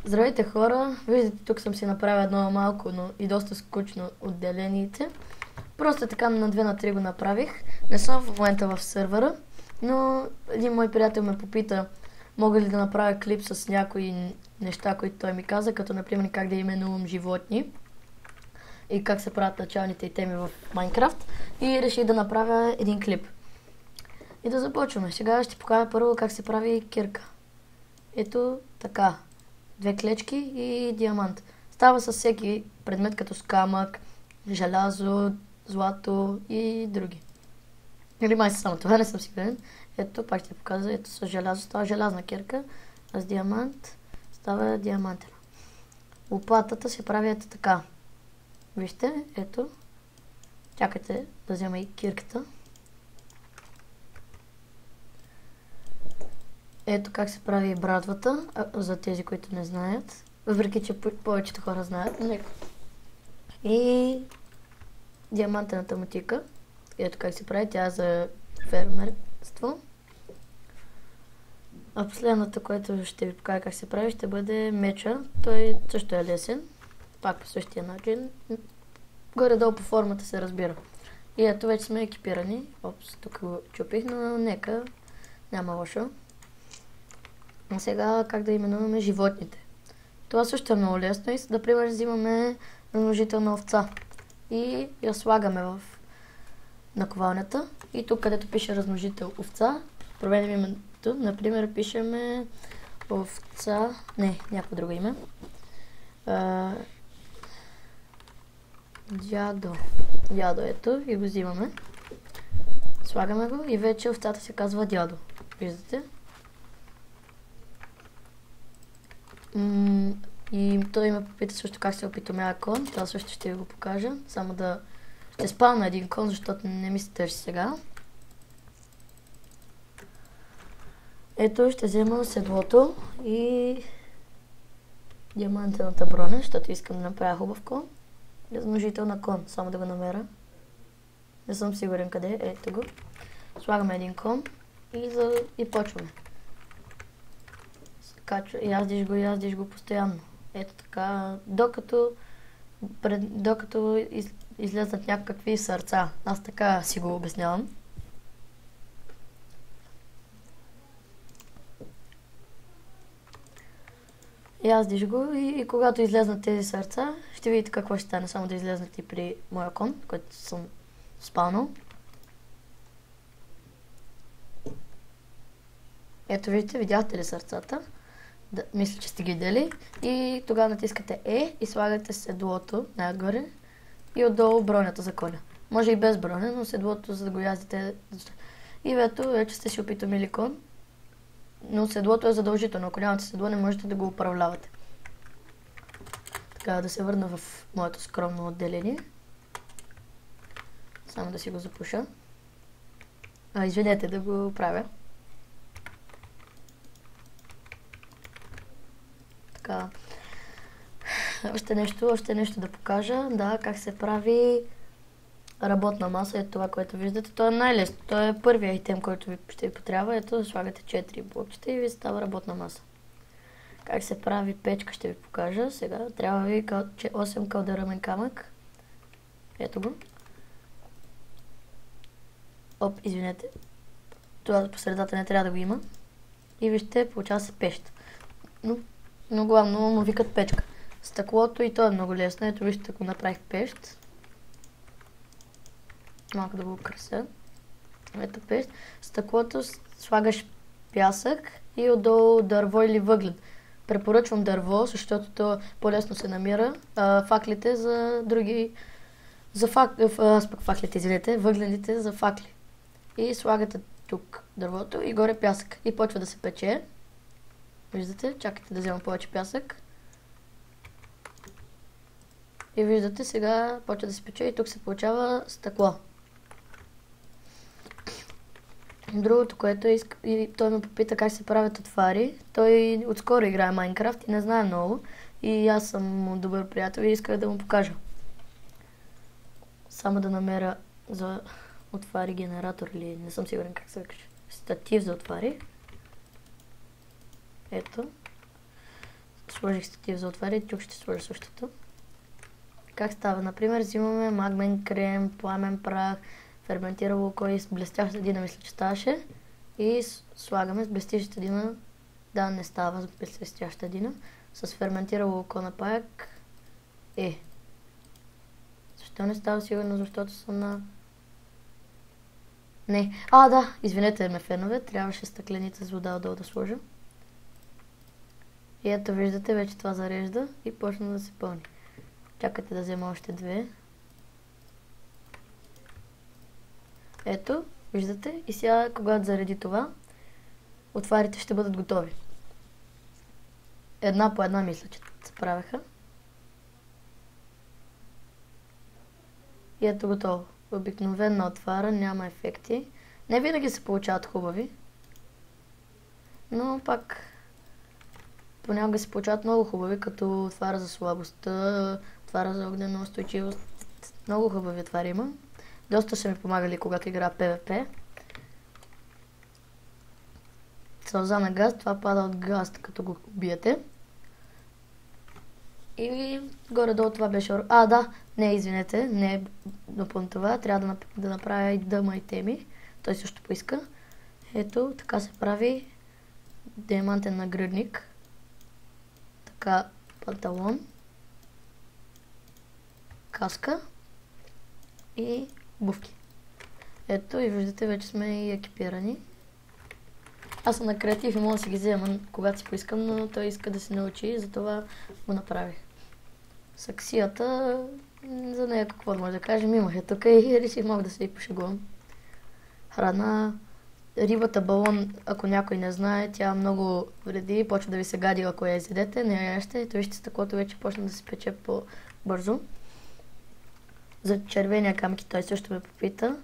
Здравейте хора, виждате тук съм си направил едно малко, но и доста скучно отделението. Просто така на 2 на 3 го направих. Не съм в момента в сървъра, но един мой приятел ме попита мога ли да направя клип с някои неща, които той ми каза, като например как да именувам животни и как се правят началните теми в Майнкрафт, и реших да направя един клип. И да започваме. Сега ще покажа първо как се прави кирка. Ето така. 2 клечки и диамант. Става с всеки предмет, като с камък, желязо, злато и други. Или май само това, не съм сигурен. Ето, пак ще показва. Ето с желязо става желязна кирка, а с диамант става диамантена. Лопатата се прави ето така. Вижте, ето. Чакайте да взема и кирката. Ето как се прави брадвата, за тези, които не знаят. Въпреки, че повечето хора знаят. И диамантената мотика. Ето как се прави, тя е за фермерство. А последното, което ще ви покажа как се прави, ще бъде меча. Той също е лесен. Пак по същия начин. Горе-долу по формата се разбира. И ето вече сме екипирани. Опс, тук го чупих, но нека. Няма лошо. А сега как да именуваме животните. Това също е много лесно. И например взимаме размножителна овца и я слагаме в наковалнята. И тук, където пише размножител овца, променим името. Например пишеме овца, някакво друго име. Дядо ето и го взимаме. Слагаме го и вече овцата се казва дядо. Виждате? И той ме попита също как се опитомява кон. Това също ще ви го покажа. Само да ще спална един кон, защото не ми се търси сега. Ето ще взема седлото и диамантената броня, защото искам да направя хубав кон. Размножител на кон, само да го намеря. Не съм сигурен къде е. Ето го. Слагаме един кон и почваме. Яздиш го постоянно. Ето така, докато излезнат някакви сърца. Аз така си го обяснявам. Яздиш го и когато излезнат тези сърца, ще видите какво ще стане. Само да излезнат и при моя кон, който съм спалнал. Ето видите, видяхте ли сърцата? Да, мисля, че сте ги видели. И тогава натискате E и слагате седлото най-отгоре и отдолу бронята за коня. Може и без броня, но седлото, за да го яздите. И вече сте си опитомили кон. Но седлото е задължително. Ако нямате седло, не можете да го управлявате. Така, да се върна в моето скромно отделение. Само да си го запуша. Извинете да го правя. Така. Още нещо да покажа. Да, как се прави работна маса. Ето това, което виждате. То е най-лесно. То е първият айтем, който ще ви потрябва. Ето, слагате 4 блокчета и ви става работна маса. Как се прави печка ще ви покажа. Сега трябва ви 8 калдерамен камък. Ето го. Извинете. Това по средата не трябва да го има. И вижте, получава се пещ. Но главно му викат печка. Стъклото и то е много лесно. Ето вижте, ако направих пещ. Малко да го украся. Ето пещ. Стъклото слагаш пясък и отдолу дърво или въглен. Препоръчвам дърво, защото то по-лесно се намира. Факлите за други... факлите, извинете. Въглените за факли. И слагате тук дървото и горе пясък. И почва да се пече. Виждате? Чакайте да взема повече пясък. И виждате, сега почва да се пече и тук се получава стъкло. Другото, което и той ме попита как се правят отвари. Той отскоро играе Майнкрафт и не знае много. И аз съм добър приятел и исках да му покажа. Само да намеря за отвари генератор или не съм сигурен как се каже. Статив за отвари. Ето. сложих статив за отваряне и тук ще сложа същото. Как става? Например, взимаме магмен крем, пламен прах, ферментирало кой с блестяща дина, мисля, че ставаше. И слагаме с блестяща дина. Да, не става с блестяща дина. С ферментирало око напаяк. Защо не става сигурно, защото съм на... Не. Да, извинете ме, фенове. Трябваше стъкленица с вода отдолу да сложа. И ето виждате, вече това зарежда и почна да се пълни. Чакайте да взема още две. Ето, виждате. И сега, когато зареди това, отварите ще бъдат готови. Една по една мисля, че се правеха. И ето готово. Обикновена отвара, няма ефекти. Не винаги се получават хубави. Но пак понякога се получават много хубави, като отвара за слабостта, отвара за огнена устойчивост. Много хубави отвари има. Доста са ми помагали, когато игра PvP. Сълза на газ, това пада от газ, като го убиете. И горе-долу това беше... извинете, не е напълно това. Трябва да направя и дъма и теми. Той също поиска. Ето, така се прави диамантен нагръдник. Така, панталон. Каска. И обувки. Ето и виждате, вече сме и екипирани. Аз съм на креатив и мога да си ги взема, когато си поискам, но той иска да се научи и затова го направих. Саксията, за нея какво може да кажем, имах я тук и реших мога да се и пошегувам. Храна. Рибата балон, ако някой не знае, тя много вреди, почва да ви се гади, ако я изядете, не я яще. Ето вижте, стъклото вече почна да се пече по-бързо. За червения камък той също ме попита.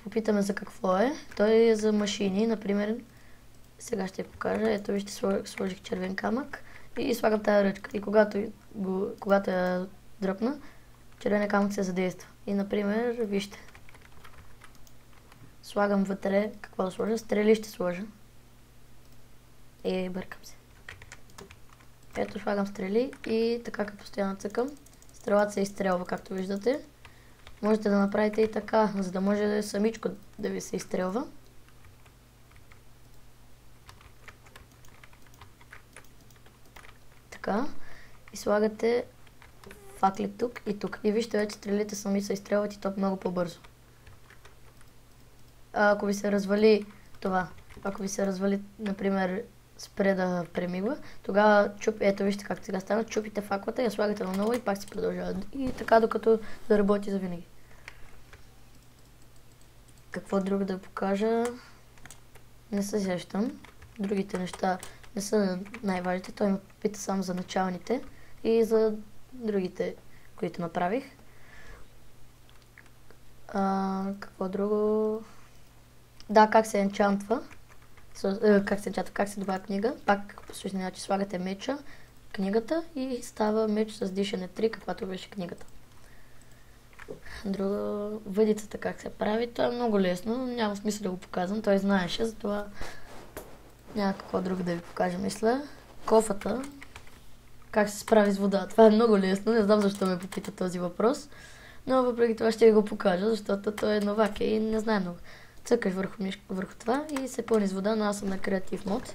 Попитаме за какво е. Той е за машини, например. Сега ще я покажа. Ето вижте, сложих червен камък и слагам тая ръчка. И когато я дръпна, червения камък се задейства. И например, вижте. Слагам вътре, какво да сложа? Стрели ще сложа. Бъркам се. Ето слагам стрели и така като постоянно цъкам, стрелата се изстрелва, както виждате. Можете да направите и така, за да може самичко да ви се изстрелва. Така. И слагате факли тук и тук. И вижте, вече стрелите сами се изстрелват и то много по-бързо. Ако ви се развали това, например, спре да премигва, тогава ето вижте как сега стана, чупите факлата, я слагате наново и пак се продължава. И така докато да работи завинаги. Какво друго да покажа? Не се сещам. Другите неща не са най-важните. Той ме пита само за началните и за другите, които направих. Какво друго? Да, как се енчантва. Как се добавя книга. Пак по същия начин слагате меча, книгата и става меч с дишане 3, каквато беше книгата. Друго, въдицата как се прави, то е много лесно, няма смисъл да го показвам, той знаеше, затова няма какво друго да ви покажа, мисля. Кофата, как се справи с вода, това е много лесно, не знам защо ме попита този въпрос, но въпреки това ще ви го покажа, защото той е новак и не знае много. Цъкаш върху това и се пълни с вода, но аз съм на креатив мод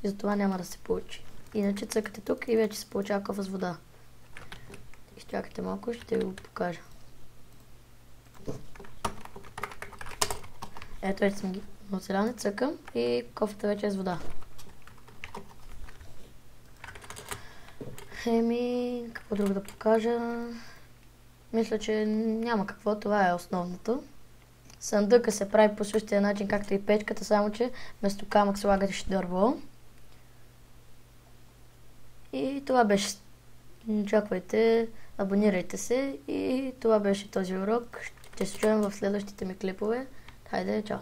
и затова няма да се получи. Иначе цъкате тук и вече се получава кофа с вода. Изчакайте малко, ще ви го покажа. Ето вече съм ги оцеляне, цъкам и кофата вече е с вода. Какво друго да покажа? Мисля, че няма какво, това е основното. Съндъка се прави по същия начин, както и печката, само че вместо камък слагаш дърво. И това беше. Очаквайте, абонирайте се и това беше този урок. Ще се чуем в следващите ми клипове. Хайде, чао!